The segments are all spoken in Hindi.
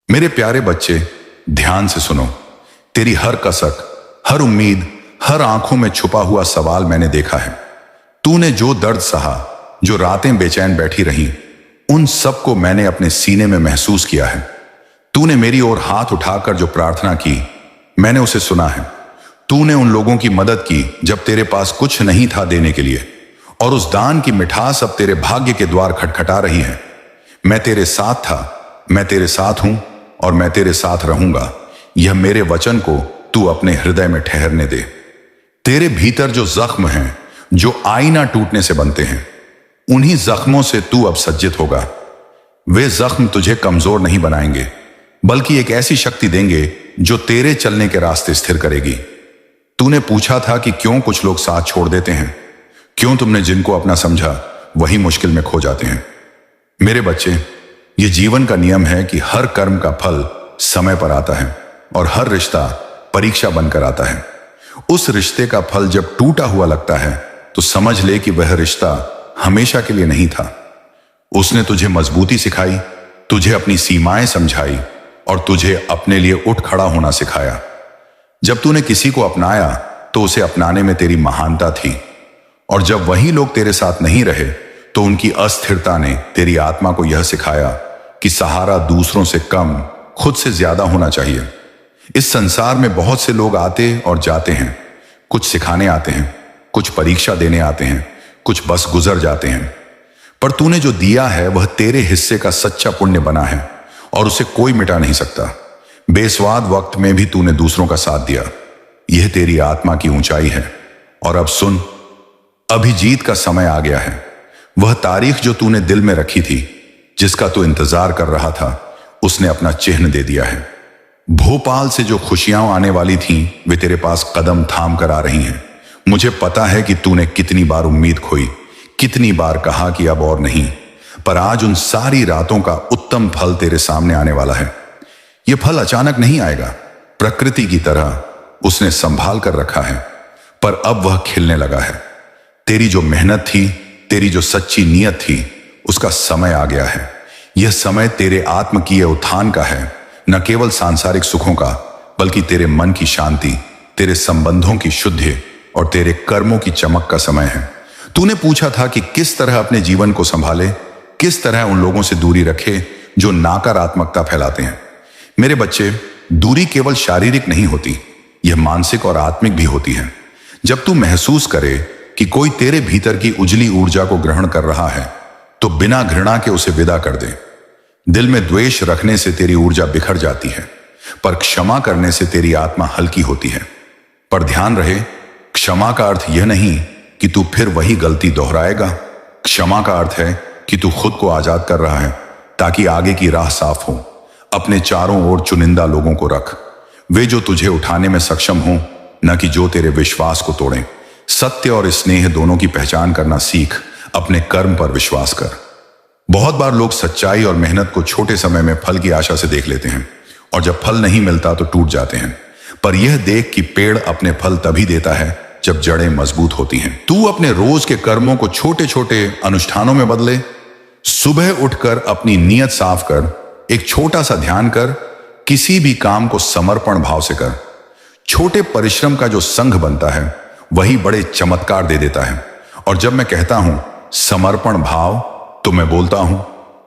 मेरे प्यारे बच्चे, ध्यान से सुनो। तेरी हर कसक, हर उम्मीद, हर आंखों में छुपा हुआ सवाल मैंने देखा है। तूने जो दर्द सहा, जो रातें बेचैन बैठी रहीं, उन सबको मैंने अपने सीने में महसूस किया है। तूने मेरी ओर हाथ उठाकर जो प्रार्थना की, मैंने उसे सुना है। तूने उन लोगों की मदद की जब तेरे पास कुछ नहीं था देने के लिए, और उस दान की मिठास अब तेरे भाग्य के द्वार खटखटा रही है। मैं तेरे साथ था, मैं तेरे साथ हूं और मैं तेरे साथ रहूंगा। यह मेरे वचन को तू अपने हृदय में ठहरने दे। तेरे भीतर जो जख्म हैं, जो आईना टूटने से बनते हैं, उन्हीं जख्मों से तू अब सज्जित होगा। वे जख्म तुझे कमजोर नहीं बनाएंगे, बल्कि एक ऐसी शक्ति देंगे जो तेरे चलने के रास्ते स्थिर करेगी। तूने पूछा था कि क्यों कुछ लोग साथ छोड़ देते हैं, क्यों तुमने जिनको अपना समझा वही मुश्किल में खो जाते हैं। मेरे बच्चे, ये जीवन का नियम है कि हर कर्म का फल समय पर आता है और हर रिश्ता परीक्षा बनकर आता है। उस रिश्ते का फल जब टूटा हुआ लगता है तो समझ ले कि वह रिश्ता हमेशा के लिए नहीं था। उसने तुझे मजबूती सिखाई, तुझे अपनी सीमाएं समझाई और तुझे अपने लिए उठ खड़ा होना सिखाया। जब तूने किसी को अपनाया तो उसे अपनाने में तेरी महानता थी, और जब वही लोग तेरे साथ नहीं रहे तो उनकी अस्थिरता ने तेरी आत्मा को यह सिखाया कि सहारा दूसरों से कम, खुद से ज्यादा होना चाहिए। इस संसार में बहुत से लोग आते और जाते हैं, कुछ सिखाने आते हैं, कुछ परीक्षा देने आते हैं, कुछ बस गुजर जाते हैं। पर तूने जो दिया है वह तेरे हिस्से का सच्चा पुण्य बना है और उसे कोई मिटा नहीं सकता। बेस्वाद वक्त में भी तूने दूसरों का साथ दिया। यह तेरी आत्मा की ऊंचाई है। और अब सुन, अभी जीत का समय आ गया है। वह तारीख जो तूने दिल में रखी थी, जिसका तू इंतजार कर रहा था, उसने अपना चिन्ह दे दिया है। भोपाल से जो खुशियां आने वाली थीं, वे तेरे पास कदम थाम कर आ रही हैं। मुझे पता है कि तूने कितनी बार उम्मीद खोई, कितनी बार कहा कि अब और नहीं, पर आज उन सारी रातों का उत्तम फल तेरे सामने आने वाला है। यह फल अचानक नहीं आएगा, प्रकृति की तरह उसने संभाल कर रखा है, पर अब वह खिलने लगा है। तेरी जो मेहनत थी, तेरी जो सच्ची नीयत थी, उसका समय आ गया है। यह समय तेरे आत्मकीय उत्थान का है, न केवल सांसारिक सुखों का, बल्कि तेरे मन की शांति, तेरे संबंधों की शुद्धि और तेरे कर्मों की चमक का समय है। तूने पूछा था कि किस तरह अपने जीवन को संभाले, किस तरह उन लोगों से दूरी रखे जो नकारात्मकता फैलाते हैं। मेरे बच्चे, दूरी केवल शारीरिक नहीं होती, यह मानसिक और आत्मिक भी होती है। जब तू महसूस करे कि कोई तेरे भीतर की उजली ऊर्जा को ग्रहण कर रहा है, तो बिना घृणा के उसे विदा कर दे। दिल में द्वेष रखने से तेरी ऊर्जा बिखर जाती है, पर क्षमा करने से तेरी आत्मा हल्की होती है। पर ध्यान रहे, क्षमा का अर्थ यह नहीं कि तू फिर वही गलती दोहराएगा। क्षमा का अर्थ है कि तू खुद को आजाद कर रहा है ताकि आगे की राह साफ हो। अपने चारों ओर चुनिंदा लोगों को रख, वे जो तुझे उठाने में सक्षम हों, न कि जो तेरे विश्वास को तोड़ें। सत्य और स्नेह दोनों की पहचान करना सीख, अपने कर्म पर विश्वास कर। बहुत बार लोग सच्चाई और मेहनत को छोटे समय में फल की आशा से देख लेते हैं, और जब फल नहीं मिलता तो टूट जाते हैं। पर यह देख कि पेड़ अपने फल तभी देता है जब जड़ें मजबूत होती हैं। तू अपने रोज के कर्मों को छोटे छोटे अनुष्ठानों में बदले। सुबह उठकर अपनी नीयत साफ कर, एक छोटा सा ध्यान कर, किसी भी काम को समर्पण भाव से कर। छोटे परिश्रम का जो संघ बनता है वही बड़े चमत्कार दे देता है। और जब मैं कहता हूं समर्पण भाव, तो मैं बोलता हूं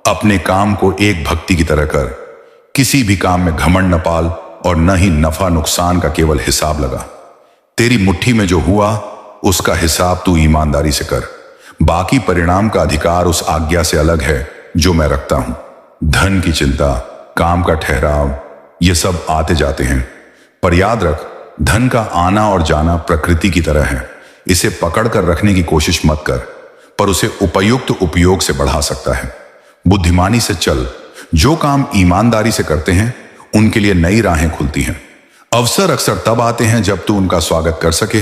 अपने काम को एक भक्ति की तरह कर। किसी भी काम में घमंड न पाल और न ही नफा नुकसान का केवल हिसाब लगा। तेरी मुट्ठी में जो हुआ उसका हिसाब तू ईमानदारी से कर। बाकी परिणाम का अधिकार उस आज्ञा से अलग है जो मैं रखता हूं। धन की चिंता, काम का ठहराव, ये सब आते जाते हैं, पर याद रख, धन का आना और जाना प्रकृति की तरह है। इसे पकड़ कर रखने की कोशिश मत कर, पर उसे उपयुक्त उपयोग से बढ़ा सकता है। बुद्धिमानी से चल। जो काम ईमानदारी से करते हैं उनके लिए नई राहें खुलती हैं। अवसर अक्सर तब आते हैं जब तू उनका स्वागत कर सके।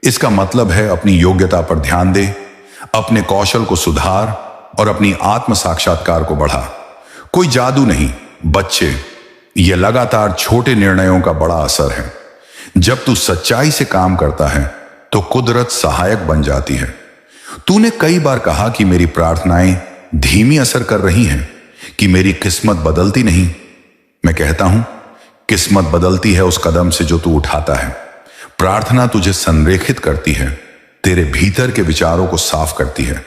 इसका मतलब है अपनी योग्यता पर ध्यान दे, अपने कौशल को सुधार और अपनी आत्म साक्षात्कार को बढ़ा। कोई जादू नहीं बच्चे, यह लगातार छोटे निर्णयों का बड़ा असर है। जब तू सच्चाई से काम करता है तो कुदरत सहायक बन जाती है। तूने कई बार कहा कि मेरी प्रार्थनाएं धीमी असर कर रही हैं, कि मेरी किस्मत बदलती नहीं। मैं कहता हूं, किस्मत बदलती है उस कदम से जो तू उठाता है। प्रार्थना तुझे संरेखित करती है, तेरे भीतर के विचारों को साफ करती है,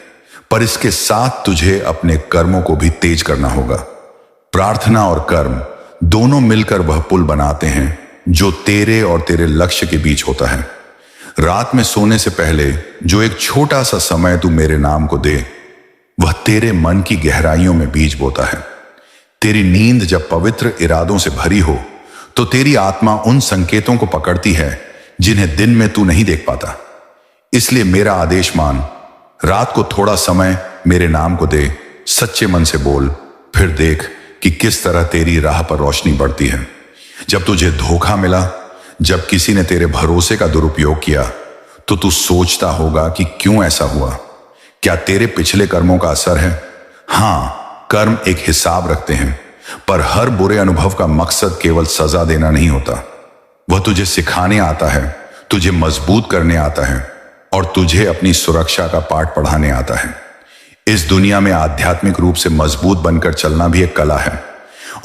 पर इसके साथ तुझे अपने कर्मों को भी तेज करना होगा। प्रार्थना और कर्म दोनों मिलकर वह पुल बनाते हैं जो तेरे और तेरे लक्ष्य के बीच होता है। रात में सोने से पहले जो एक छोटा सा समय तू मेरे नाम को दे, वह तेरे मन की गहराइयों में बीज बोता है। तेरी नींद जब पवित्र इरादों से भरी हो तो तेरी आत्मा उन संकेतों को पकड़ती है जिन्हें दिन में तू नहीं देख पाता। इसलिए मेरा आदेश मान, रात को थोड़ा समय मेरे नाम को दे, सच्चे मन से बोल, फिर देख कि किस तरह तेरी राह पर रोशनी बढ़ती है। जब तुझे धोखा मिला, जब किसी ने तेरे भरोसे का दुरुपयोग किया, तो तू सोचता होगा कि क्यों ऐसा हुआ। क्या तेरे पिछले कर्मों का असर है? हां, कर्म एक हिसाब रखते हैं, पर हर बुरे अनुभव का मकसद केवल सजा देना नहीं होता। वह तुझे सिखाने आता है, तुझे मजबूत करने आता है और तुझे अपनी सुरक्षा का पाठ पढ़ाने आता है। इस दुनिया में आध्यात्मिक रूप से मजबूत बनकर चलना भी एक कला है,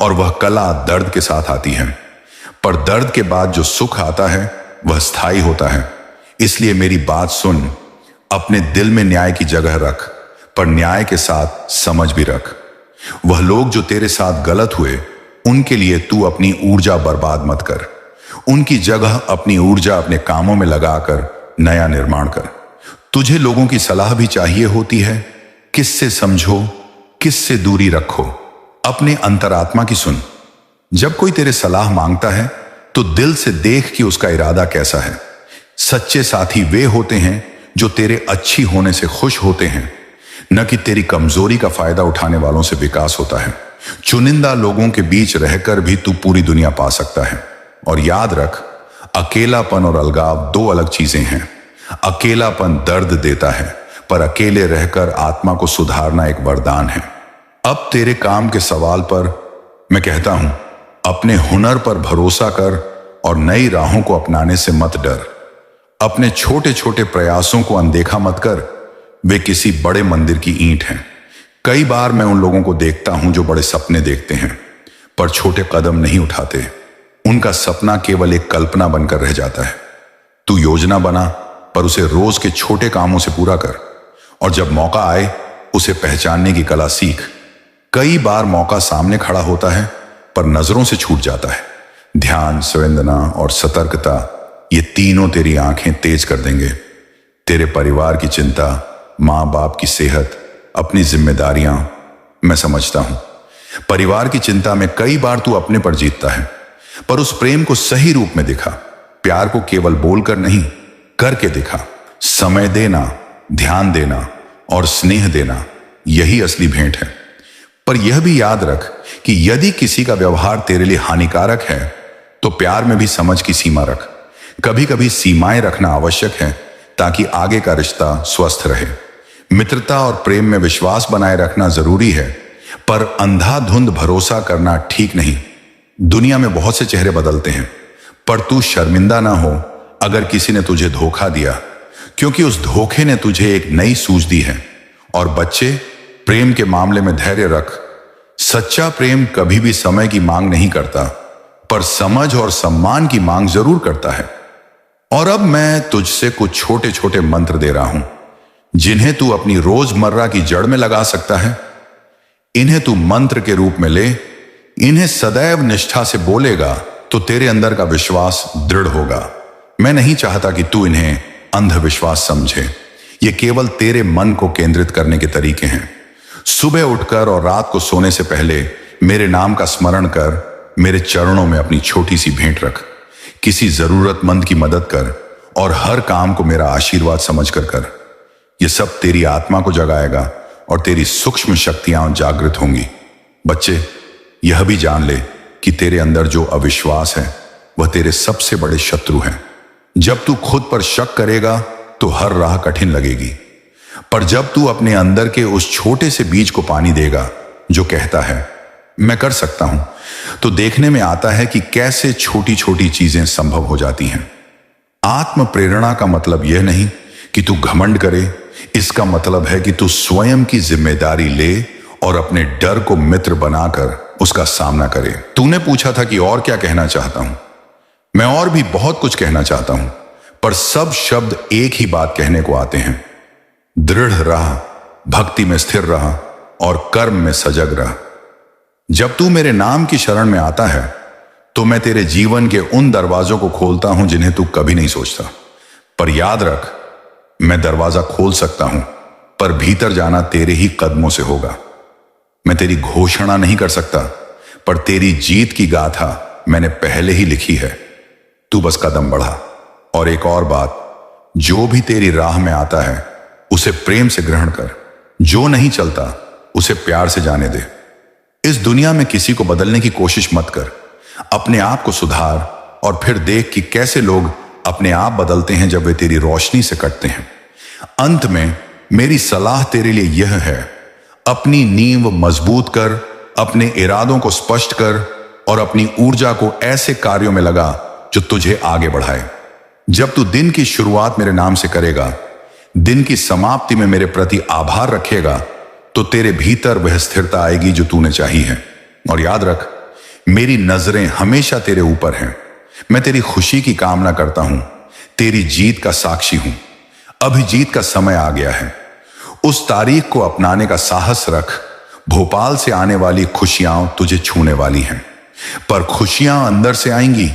और वह कला दर्द के साथ आती है। पर दर्द के बाद जो सुख आता है वह स्थायी होता है। इसलिए मेरी बात सुन, अपने दिल में न्याय की जगह रख, पर न्याय के साथ समझ भी रख। वह लोग जो तेरे साथ गलत हुए, उनके लिए तू अपनी ऊर्जा बर्बाद मत कर। उनकी जगह अपनी ऊर्जा अपने कामों में लगाकर नया निर्माण कर। तुझे लोगों की सलाह भी चाहिए होती है, किससे समझो, किससे दूरी रखो। अपने अंतरात्मा की सुन। जब कोई तेरे सलाह मांगता है तो दिल से देख कि उसका इरादा कैसा है। सच्चे साथी वे होते हैं जो तेरे अच्छी होने से खुश होते हैं, न कि तेरी कमजोरी का फायदा उठाने वालों से विकास होता है। चुनिंदा लोगों के बीच रहकर भी तू पूरी दुनिया पा सकता है। और याद रख, अकेलापन और अलगाव दो अलग चीजें हैं। अकेलापन दर्द देता है, पर अकेले रहकर आत्मा को सुधारना एक वरदान है। अब तेरे काम के सवाल पर मैं कहता हूं, अपने हुनर पर भरोसा कर और नई राहों को अपनाने से मत डर। अपने छोटे छोटे प्रयासों को अनदेखा मत कर, वे किसी बड़े मंदिर की ईंट हैं। कई बार मैं उन लोगों को देखता हूं जो बड़े सपने देखते हैं पर छोटे कदम नहीं उठाते। उनका सपना केवल एक कल्पना बनकर रह जाता है। तू योजना बना, पर उसे रोज के छोटे कामों से पूरा कर, और जब मौका आए उसे पहचानने की कला सीख। कई बार मौका सामने खड़ा होता है पर नजरों से छूट जाता है। ध्यान, संवेदना और सतर्कता, ये तीनों तेरी आंखें तेज कर देंगे। तेरे परिवार की चिंता, माँ बाप की सेहत, अपनी जिम्मेदारियां, मैं समझता हूं परिवार की चिंता में कई बार तू अपने पर जीतता है, पर उस प्रेम को सही रूप में दिखा। प्यार को केवल बोलकर नहीं, करके दिखा। समय देना, ध्यान देना और स्नेह देना, यही असली भेंट है। पर यह भी याद रख कि यदि किसी का व्यवहार तेरे लिए हानिकारक है तो प्यार में भी समझ की सीमा रख। कभी कभी सीमाएं रखना आवश्यक है ताकि आगे का रिश्ता स्वस्थ रहे। मित्रता और प्रेम में विश्वास बनाए रखना जरूरी है, पर अंधाधुंध भरोसा करना ठीक नहीं। दुनिया में बहुत से चेहरे बदलते हैं, पर तू शर्मिंदा ना हो अगर किसी ने तुझे धोखा दिया, क्योंकि उस धोखे ने तुझे एक नई सूझ दी है। और बच्चे, प्रेम के मामले में धैर्य रख। सच्चा प्रेम कभी भी समय की मांग नहीं करता, पर समझ और सम्मान की मांग जरूर करता है। और अब मैं तुझसे कुछ छोटे छोटे मंत्र दे रहा हूं, जिन्हें तू अपनी रोजमर्रा की जड़ में लगा सकता है। इन्हें तू मंत्र के रूप में ले। इन्हें सदैव निष्ठा से बोलेगा तो तेरे अंदर का विश्वास दृढ़ होगा। मैं नहीं चाहता कि तू इन्हें अंधविश्वास समझे। ये केवल तेरे मन को केंद्रित करने के तरीके हैं। सुबह उठकर और रात को सोने से पहले मेरे नाम का स्मरण कर, मेरे चरणों में अपनी छोटी सी भेंट रख। किसी जरूरतमंद की मदद कर और हर काम को मेरा आशीर्वाद समझकर कर। यह सब तेरी आत्मा को जगाएगा और तेरी सूक्ष्म शक्तियां जागृत होंगी। बच्चे, यह भी जान ले कि तेरे अंदर जो अविश्वास है वह तेरे सबसे बड़े शत्रु हैं। जब तू खुद पर शक करेगा तो हर राह कठिन लगेगी, पर जब तू अपने अंदर के उस छोटे से बीज को पानी देगा जो कहता है मैं कर सकता हूं, तो देखने में आता है कि कैसे छोटी छोटी चीजें संभव हो जाती हैं। आत्म प्रेरणा का मतलब यह नहीं कि तू घमंड करे, इसका मतलब है कि तू स्वयं की जिम्मेदारी ले और अपने डर को मित्र बनाकर उसका सामना करे। तूने पूछा था कि और क्या कहना चाहता हूं। मैं और भी बहुत कुछ कहना चाहता हूं, पर सब शब्द एक ही बात कहने को आते हैं। दृढ़ रहा, भक्ति में स्थिर रहा और कर्म में सजग रहा। जब तू मेरे नाम की शरण में आता है तो मैं तेरे जीवन के उन दरवाजों को खोलता हूं जिन्हें तू कभी नहीं सोचता। पर याद रख, मैं दरवाजा खोल सकता हूं, पर भीतर जाना तेरे ही कदमों से होगा। मैं तेरी घोषणा नहीं कर सकता, पर तेरी जीत की गाथा मैंने पहले ही लिखी है। तू बस कदम बढ़ा। और एक और बात, जो भी तेरी राह में आता है उसे प्रेम से ग्रहण कर। जो नहीं चलता उसे प्यार से जाने दे। इस दुनिया में किसी को बदलने की कोशिश मत कर। अपने आप को सुधार और फिर देख कि कैसे लोग अपने आप बदलते हैं जब वे तेरी रोशनी से कटते हैं। अंत में मेरी सलाह तेरे लिए यह है, अपनी नींव मजबूत कर, अपने इरादों को स्पष्ट कर और अपनी ऊर्जा को ऐसे कार्यों में लगा जो तुझे आगे बढ़ाए। जब तू दिन की शुरुआत मेरे नाम से करेगा, दिन की समाप्ति में मेरे प्रति आभार रखेगा, तो तेरे भीतर वह स्थिरता आएगी जो तूने चाही है। और याद रख, मेरी नजरें हमेशा तेरे ऊपर हैं। मैं तेरी खुशी की कामना करता हूं, तेरी जीत का साक्षी हूं। अभी जीत का समय आ गया है। उस तारीख को अपनाने का साहस रख। भोपाल से आने वाली खुशियां तुझे छूने वाली हैं, पर खुशियां अंदर से आएंगी।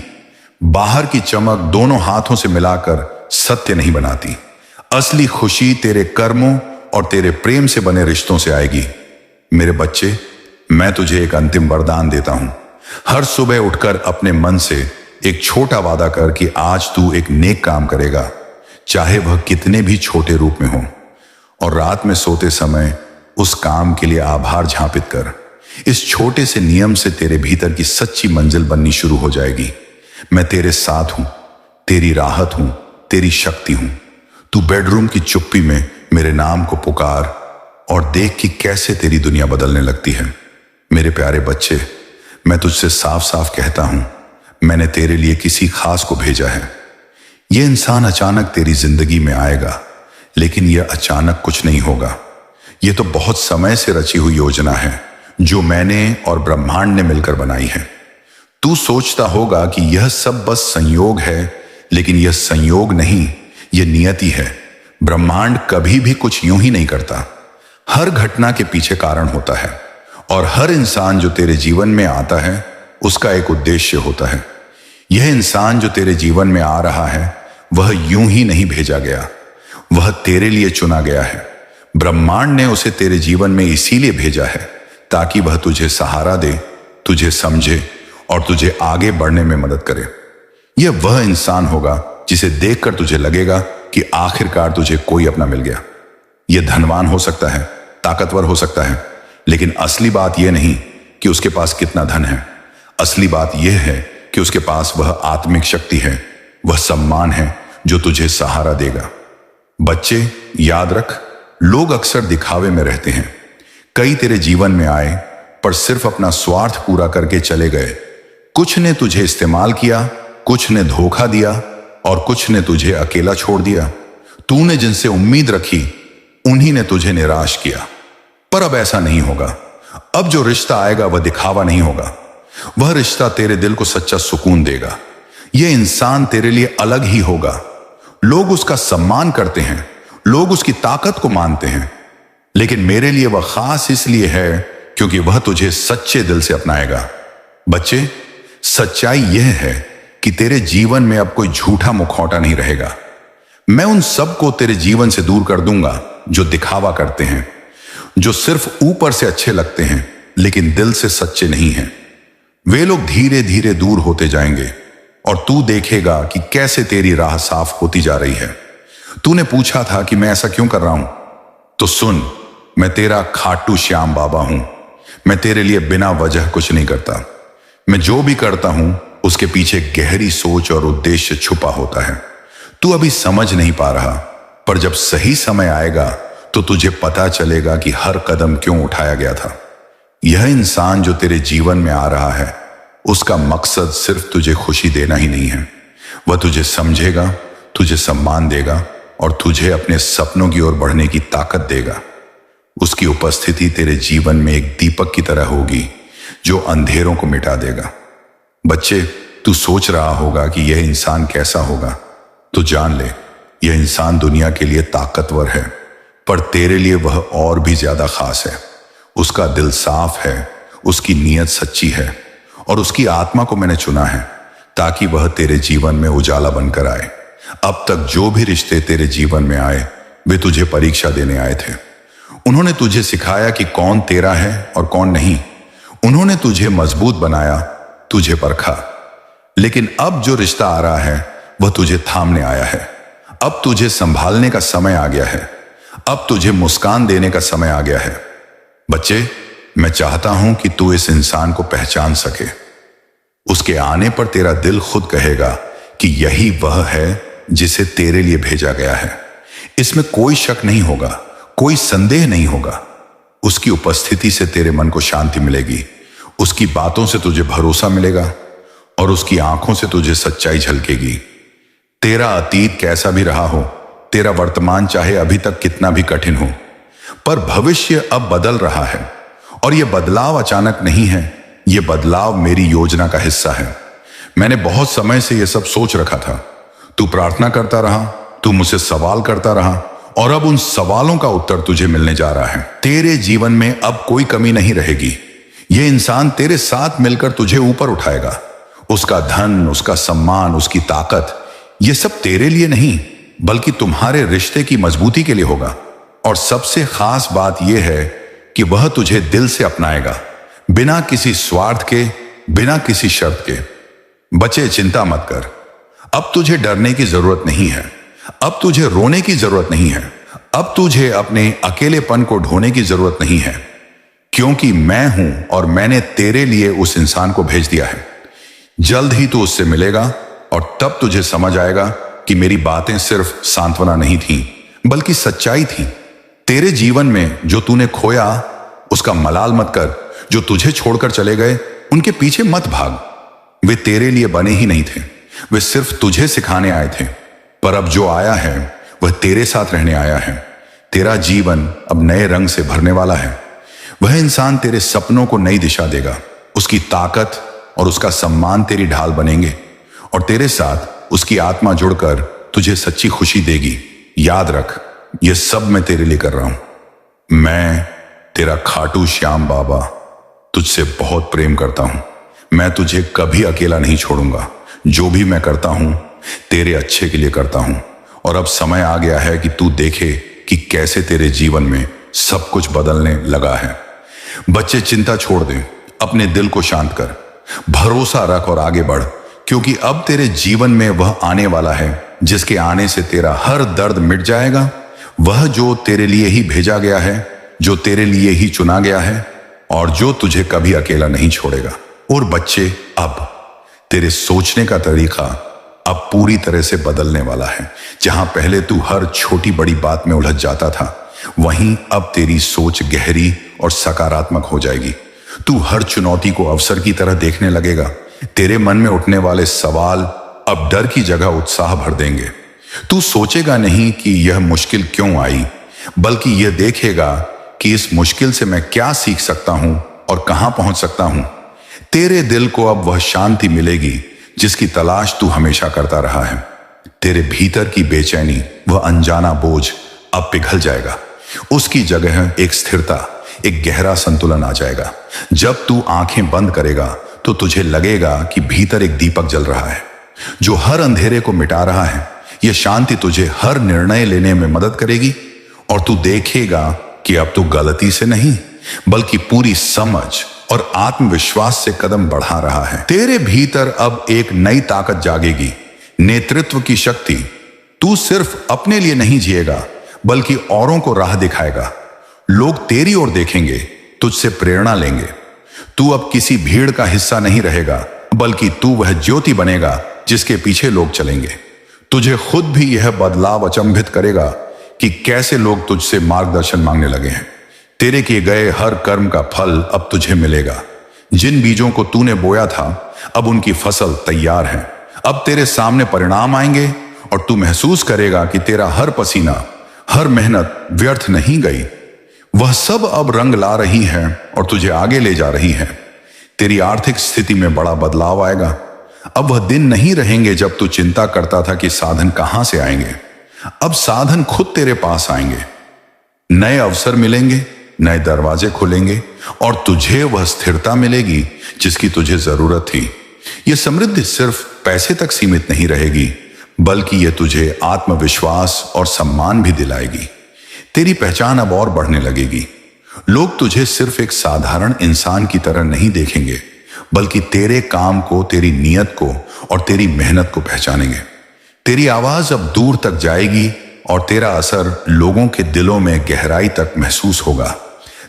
बाहर की चमक दोनों हाथों से मिलाकर सत्य नहीं बनाती। असली खुशी तेरे कर्मों और तेरे प्रेम से बने रिश्तों से आएगी। मेरे बच्चे, मैं तुझे एक अंतिम वरदान देता हूं। हर सुबह उठकर अपने मन से एक छोटा वादा कर कि आज तू एक नेक काम करेगा, चाहे वह कितने भी छोटे रूप में हो। और रात में सोते समय उस काम के लिए आभार झापित कर। इस छोटे से नियम से तेरे भीतर की सच्ची मंजिल बननी शुरू हो जाएगी। मैं तेरे साथ हूं, तेरी राहत हूं, तेरी शक्ति हूं। तू बेडरूम की चुप्पी में मेरे नाम को पुकार और देख कि कैसे तेरी दुनिया बदलने लगती है। मेरे प्यारे बच्चे, मैं तुझसे साफ साफ कहता हूं, मैंने तेरे लिए किसी खास को भेजा है। यह इंसान अचानक तेरी जिंदगी में आएगा, लेकिन यह अचानक कुछ नहीं होगा। यह तो बहुत समय से रची हुई योजना है जो मैंने और ब्रह्मांड ने मिलकर बनाई है। तू सोचता होगा कि यह सब बस संयोग है, लेकिन यह संयोग नहीं, यह नियति है। ब्रह्मांड कभी भी कुछ यूं ही नहीं करता। हर घटना के पीछे कारण होता है, और हर इंसान जो तेरे जीवन में आता है उसका एक उद्देश्य होता है। यह इंसान जो तेरे जीवन में आ रहा है वह यूं ही नहीं भेजा गया, वह तेरे लिए चुना गया है। ब्रह्मांड ने उसे तेरे जीवन में इसीलिए भेजा है ताकि वह तुझे सहारा दे, तुझे समझे और तुझे आगे बढ़ने में मदद करे। यह वह इंसान होगा जिसे देखकर तुझे लगेगा कि आखिरकार तुझे कोई अपना मिल गया। यह धनवान हो सकता है, ताकतवर हो सकता है, लेकिन असली बात यह नहीं कि उसके पास कितना धन है। असली बात यह है कि उसके पास वह आत्मिक शक्ति है, वह सम्मान है जो तुझे सहारा देगा। बच्चे, याद रख, लोग अक्सर दिखावे में रहते हैं। कई तेरे जीवन में आए पर सिर्फ अपना स्वार्थ पूरा करके चले गए। कुछ ने तुझे इस्तेमाल किया, कुछ ने धोखा दिया और कुछ ने तुझे अकेला छोड़ दिया। तूने जिनसे उम्मीद रखी उन्हीं ने तुझे निराश किया। पर अब ऐसा नहीं होगा। अब जो रिश्ता आएगा वह दिखावा नहीं होगा। वह रिश्ता तेरे दिल को सच्चा सुकून देगा। यह इंसान तेरे लिए अलग ही होगा। लोग उसका सम्मान करते हैं, लोग उसकी ताकत को मानते हैं, लेकिन मेरे लिए वह खास इसलिए है क्योंकि वह तुझे सच्चे दिल से अपनाएगा। बच्चे, सच्चाई यह है कि तेरे जीवन में अब कोई झूठा मुखौटा नहीं रहेगा। मैं उन सबको तेरे जीवन से दूर कर दूंगा जो दिखावा करते हैं, जो सिर्फ ऊपर से अच्छे लगते हैं लेकिन दिल से सच्चे नहीं हैं। वे लोग धीरे धीरे दूर होते जाएंगे और तू देखेगा कि कैसे तेरी राह साफ होती जा रही है। तूने पूछा था कि मैं ऐसा क्यों कर रहा हूं, तो सुन, मैं तेरा खाटू श्याम बाबा हूं। मैं तेरे लिए बिना वजह कुछ नहीं करता। मैं जो भी करता हूं उसके पीछे गहरी सोच और उद्देश्य छुपा होता है। तू अभी समझ नहीं पा रहा, पर जब सही समय आएगा तो तुझे पता चलेगा कि हर कदम क्यों उठाया गया था। यह इंसान जो तेरे जीवन में आ रहा है उसका मकसद सिर्फ तुझे खुशी देना ही नहीं है। वह तुझे समझेगा, तुझे सम्मान देगा और तुझे अपने सपनों की ओर बढ़ने की ताकत देगा। उसकी उपस्थिति तेरे जीवन में एक दीपक की तरह होगी जो अंधेरों को मिटा देगा। बच्चे, तू सोच रहा होगा कि यह इंसान कैसा होगा। तो जान ले, यह इंसान दुनिया के लिए ताकतवर है, पर तेरे लिए वह और भी ज्यादा खास है। उसका दिल साफ है, उसकी नीयत सच्ची है, और उसकी आत्मा को मैंने चुना है ताकि वह तेरे जीवन में उजाला बनकर आए। अब तक जो भी रिश्ते तेरे जीवन में आए, वे तुझे परीक्षा देने आए थे। उन्होंने तुझे सिखाया कि कौन तेरा है और कौन नहीं। उन्होंने तुझे मजबूत बनाया, तुझे परखा। लेकिन अब जो रिश्ता आ रहा है वह तुझे थामने आया है। अब तुझे संभालने का समय आ गया है। अब तुझे मुस्कान देने का समय आ गया है। बच्चे, मैं चाहता हूं कि तू इस इंसान को पहचान सके। उसके आने पर तेरा दिल खुद कहेगा कि यही वह है जिसे तेरे लिए भेजा गया है। इसमें कोई शक नहीं होगा, कोई संदेह नहीं होगा। उसकी उपस्थिति से तेरे मन को शांति मिलेगी, उसकी बातों से तुझे भरोसा मिलेगा, और उसकी आंखों से तुझे सच्चाई झलकेगी। तेरा अतीत कैसा भी रहा हो, तेरा वर्तमान चाहे अभी तक कितना भी कठिन हो, पर भविष्य अब बदल रहा है। और यह बदलाव अचानक नहीं है, यह बदलाव मेरी योजना का हिस्सा है। मैंने बहुत समय से यह सब सोच रखा था। तू प्रार्थना करता रहा, तू मुझसे सवाल करता रहा, और अब उन सवालों का उत्तर तुझे मिलने जा रहा है। तेरे जीवन में अब कोई कमी नहीं रहेगी। यह इंसान तेरे साथ मिलकर तुझे ऊपर उठाएगा। उसका धन, उसका सम्मान, उसकी ताकत, यह सब तेरे लिए नहीं बल्कि तुम्हारे रिश्ते की मजबूती के लिए होगा। और सबसे खास बात यह है कि वह तुझे दिल से अपनाएगा, बिना किसी स्वार्थ के, बिना किसी शर्त के। बच्चे, चिंता मत कर। अब तुझे डरने की जरूरत नहीं है, अब तुझे रोने की जरूरत नहीं है, अब तुझे अपने अकेलेपन को ढोने की जरूरत नहीं है, क्योंकि मैं हूं और मैंने तेरे लिए उस इंसान को भेज दिया है। जल्द ही तू उससे मिलेगा और तब तुझे समझ आएगा कि मेरी बातें सिर्फ सांत्वना नहीं थीं, बल्कि सच्चाई थी। तेरे जीवन में जो तूने खोया उसका मलाल मत कर। जो तुझे छोड़कर चले गए उनके पीछे मत भाग। वे तेरे लिए बने ही नहीं थे, वे सिर्फ तुझे सिखाने आए थे। पर अब जो आया है वह तेरे साथ रहने आया है। तेरा जीवन अब नए रंग से भरने वाला है। वह इंसान तेरे सपनों को नई दिशा देगा। उसकी ताकत और उसका सम्मान तेरी ढाल बनेंगे, और तेरे साथ उसकी आत्मा जुड़कर तुझे सच्ची खुशी देगी। याद रख, यह सब मैं तेरे लिए कर रहा हूं। मैं तेरा खाटू श्याम बाबा तुझसे बहुत प्रेम करता हूं। मैं तुझे कभी अकेला नहीं छोड़ूंगा। जो भी मैं करता हूं तेरे अच्छे के लिए करता हूं। और अब समय आ गया है कि तू देखे कि कैसे तेरे जीवन में सब कुछ बदलने लगा है। बच्चे, चिंता छोड़ दे, अपने दिल को शांत कर, भरोसा रख और आगे बढ़, क्योंकि अब तेरे जीवन में वह आने वाला है जिसके आने से तेरा हर दर्द मिट जाएगा। वह जो तेरे लिए ही भेजा गया है, जो तेरे लिए ही चुना गया है, और जो तुझे कभी अकेला नहीं छोड़ेगा। और बच्चे, अब तेरे सोचने का तरीका अब पूरी तरह से बदलने वाला है। जहां पहले तू हर छोटी बड़ी बात में उलझ जाता था, वहीं अब तेरी सोच गहरी और सकारात्मक हो जाएगी। तू हर चुनौती को अवसर की तरह देखने लगेगा। तेरे मन में उठने वाले सवाल अब डर की जगह उत्साह भर देंगे। तू सोचेगा नहीं कि यह मुश्किल क्यों आई, बल्कि यह देखेगा कि इस मुश्किल से मैं क्या सीख सकता हूं और कहां पहुंच सकता हूं। तेरे दिल को अब वह शांति मिलेगी जिसकी तलाश तू हमेशा करता रहा है। तेरे भीतर की बेचैनी, वह अनजाना बोझ अब पिघल जाएगा। उसकी जगह एक स्थिरता, एक गहरा संतुलन आ जाएगा। जब तू आंखें बंद करेगा तो तुझे लगेगा कि भीतर एक दीपक जल रहा है जो हर अंधेरे को मिटा रहा है। यह शांति तुझे हर निर्णय लेने में मदद करेगी, और तू देखेगा कि अब तू गलती से नहीं बल्कि पूरी समझ और आत्मविश्वास से कदम बढ़ा रहा है। तेरे भीतर अब एक नई ताकत जागेगी, नेतृत्व की शक्ति। तू सिर्फ अपने लिए नहीं जिएगा बल्कि औरों को राह दिखाएगा। लोग तेरी ओर देखेंगे, तुझसे प्रेरणा लेंगे। तू अब किसी भीड़ का हिस्सा नहीं रहेगा, बल्कि तू वह ज्योति बनेगा जिसके पीछे लोग चलेंगे। तुझे खुद भी यह बदलाव अचंभित करेगा कि कैसे लोग तुझसे मार्गदर्शन मांगने लगे हैं। तेरे किए गए हर कर्म का फल अब तुझे मिलेगा। जिन बीजों को तूने बोया था, अब उनकी फसल तैयार है। अब तेरे सामने परिणाम आएंगे और तू महसूस करेगा कि तेरा हर पसीना, हर मेहनत व्यर्थ नहीं गई। वह सब अब रंग ला रही है और तुझे आगे ले जा रही है। तेरी आर्थिक स्थिति में बड़ा बदलाव आएगा। अब वह दिन नहीं रहेंगे जब तू चिंता करता था कि साधन कहां से आएंगे। अब साधन खुद तेरे पास आएंगे। नए अवसर मिलेंगे, नए दरवाजे खुलेंगे और तुझे वह स्थिरता मिलेगी जिसकी तुझे जरूरत थी। यह समृद्धि सिर्फ पैसे तक सीमित नहीं रहेगी, बल्कि यह तुझे आत्मविश्वास और सम्मान भी दिलाएगी। तेरी पहचान अब और बढ़ने लगेगी। लोग तुझे सिर्फ एक साधारण इंसान की तरह नहीं देखेंगे, बल्कि तेरे काम को, तेरी नीयत को और तेरी मेहनत को पहचानेंगे। तेरी आवाज अब दूर तक जाएगी और तेरा असर लोगों के दिलों में गहराई तक महसूस होगा।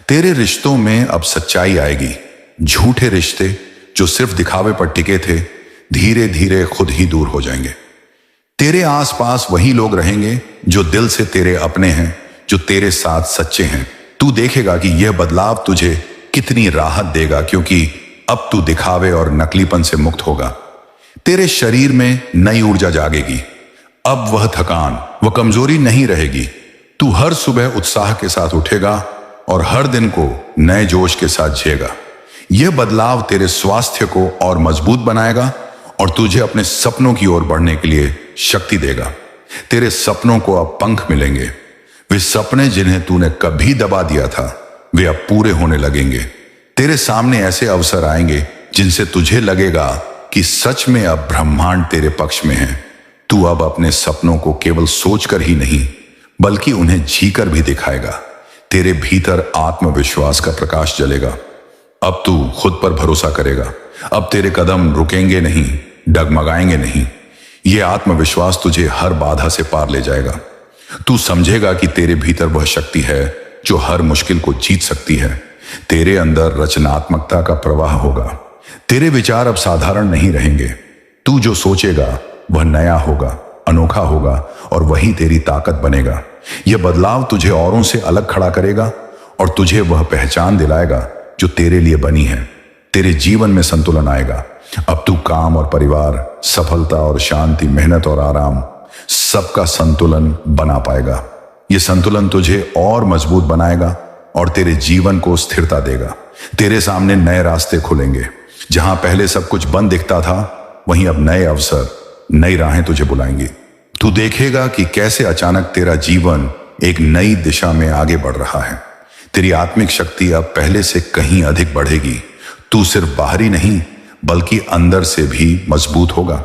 तेरे रिश्तों में अब सच्चाई आएगी। झूठे रिश्ते जो सिर्फ दिखावे पर टिके थे, धीरे धीरे खुद ही दूर हो जाएंगे। तेरे आसपास वही लोग रहेंगे जो दिल से तेरे अपने हैं, जो तेरे साथ सच्चे हैं। तू देखेगा कि यह बदलाव तुझे कितनी राहत देगा, क्योंकि अब तू दिखावे और नकलीपन से मुक्त होगा। तेरे शरीर में नई ऊर्जा जागेगी। अब वह थकान, वह कमजोरी नहीं रहेगी। तू हर सुबह उत्साह के साथ उठेगा और हर दिन को नए जोश के साथ जिएगा। यह बदलाव तेरे स्वास्थ्य को और मजबूत बनाएगा और तुझे अपने सपनों की ओर बढ़ने के लिए शक्ति देगा। तेरे सपनों को अब पंख मिलेंगे। वे सपने जिन्हें तूने कभी दबा दिया था, वे अब पूरे होने लगेंगे। तेरे सामने ऐसे अवसर आएंगे जिनसे तुझे लगेगा कि सच में अब ब्रह्मांड तेरे पक्ष में है। तू अब अपने सपनों को केवल सोचकर ही नहीं, बल्कि उन्हें जीकर भी दिखाएगा। तेरे भीतर आत्मविश्वास का प्रकाश जलेगा। अब तू खुद पर भरोसा करेगा। अब तेरे कदम रुकेंगे नहीं, डगमगाएंगे नहीं। यह आत्मविश्वास तुझे हर बाधा से पार ले जाएगा। तू समझेगा कि तेरे भीतर वह शक्ति है जो हर मुश्किल को जीत सकती है। तेरे अंदर रचनात्मकता का प्रवाह होगा। तेरे विचार अब साधारण नहीं रहेंगे। तू जो सोचेगा वह नया होगा, अनोखा होगा और वही तेरी ताकत बनेगा। यह बदलाव तुझे औरों से अलग खड़ा करेगा और तुझे वह पहचान दिलाएगा जो तेरे लिए बनी है। तेरे जीवन में संतुलन आएगा। अब तू काम और परिवार, सफलता और शांति, मेहनत और आराम, सबका संतुलन बना पाएगा। यह संतुलन तुझे और मजबूत बनाएगा और तेरे जीवन को स्थिरता देगा। तेरे सामने नए रास्ते खुलेंगे। जहां पहले सब कुछ बंद दिखता था, वहीं अब नए अवसर, नई राहें तुझे बुलाएंगी। तू देखेगा कि कैसे अचानक तेरा जीवन एक नई दिशा में आगे बढ़ रहा है। तेरी आत्मिक शक्ति अब पहले से कहीं अधिक बढ़ेगी। तू सिर्फ बाहरी नहीं, बल्कि अंदर से भी मजबूत होगा।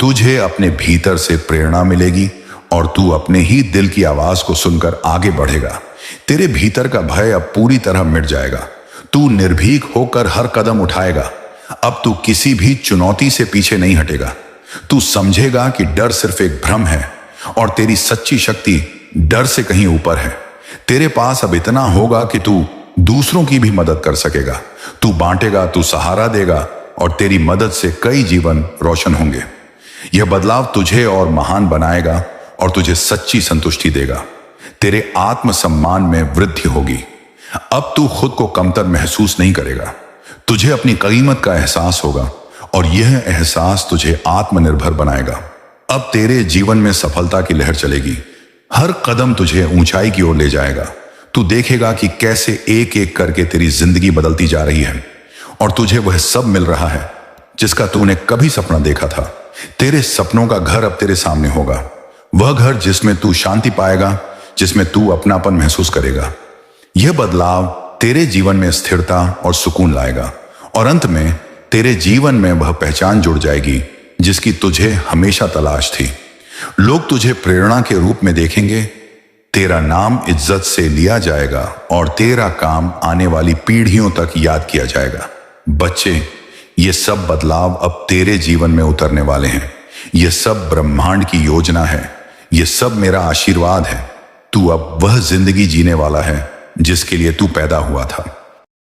तुझे अपने भीतर से प्रेरणा मिलेगी और तू अपने ही दिल की आवाज को सुनकर आगे बढ़ेगा। तेरे भीतर का भय अब पूरी तरह मिट जाएगा। तू निर्भीक होकर हर कदम उठाएगा। अब तू किसी भी चुनौती से पीछे नहीं हटेगा। तू समझेगा कि डर सिर्फ एक भ्रम है और तेरी सच्ची शक्ति डर से कहीं ऊपर है। तेरे पास अब इतना होगा कि तू दूसरों की भी मदद कर सकेगा। तू बांटेगा, तू सहारा देगा और तेरी मदद से कई जीवन रोशन होंगे। यह बदलाव तुझे और महान बनाएगा और तुझे सच्ची संतुष्टि देगा। तेरे आत्मसम्मान में वृद्धि होगी। अब तू खुद को कमतर महसूस नहीं करेगा। तुझे अपनी कीमत का एहसास होगा और यह एहसास तुझे आत्मनिर्भर बनाएगा। अब तेरे जीवन में सफलता की लहर चलेगी। हर कदम तुझे ऊंचाई की ओर ले जाएगा। तू देखेगा कि कैसे एक एक करके तेरी जिंदगी बदलती जा रही है और तुझे वह सब मिल रहा है जिसका तूने कभी सपना देखा था। तेरे सपनों का घर अब तेरे सामने होगा। वह घर जिसमें तू शांति पाएगा, जिसमें तू अपनापन महसूस करेगा। यह बदलाव तेरे जीवन में स्थिरता और सुकून लाएगा और अंत में तेरे जीवन में वह पहचान जुड़ जाएगी जिसकी तुझे हमेशा तलाश थी। लोग तुझे प्रेरणा के रूप में देखेंगे। तेरा नाम इज्जत से लिया जाएगा और तेरा काम आने वाली पीढ़ियों तक याद किया जाएगा। बच्चे, ये सब बदलाव अब तेरे जीवन में उतरने वाले हैं। यह सब ब्रह्मांड की योजना है। यह सब मेरा आशीर्वाद है। तू अब वह जिंदगी जीने वाला है जिसके लिए तू पैदा हुआ था।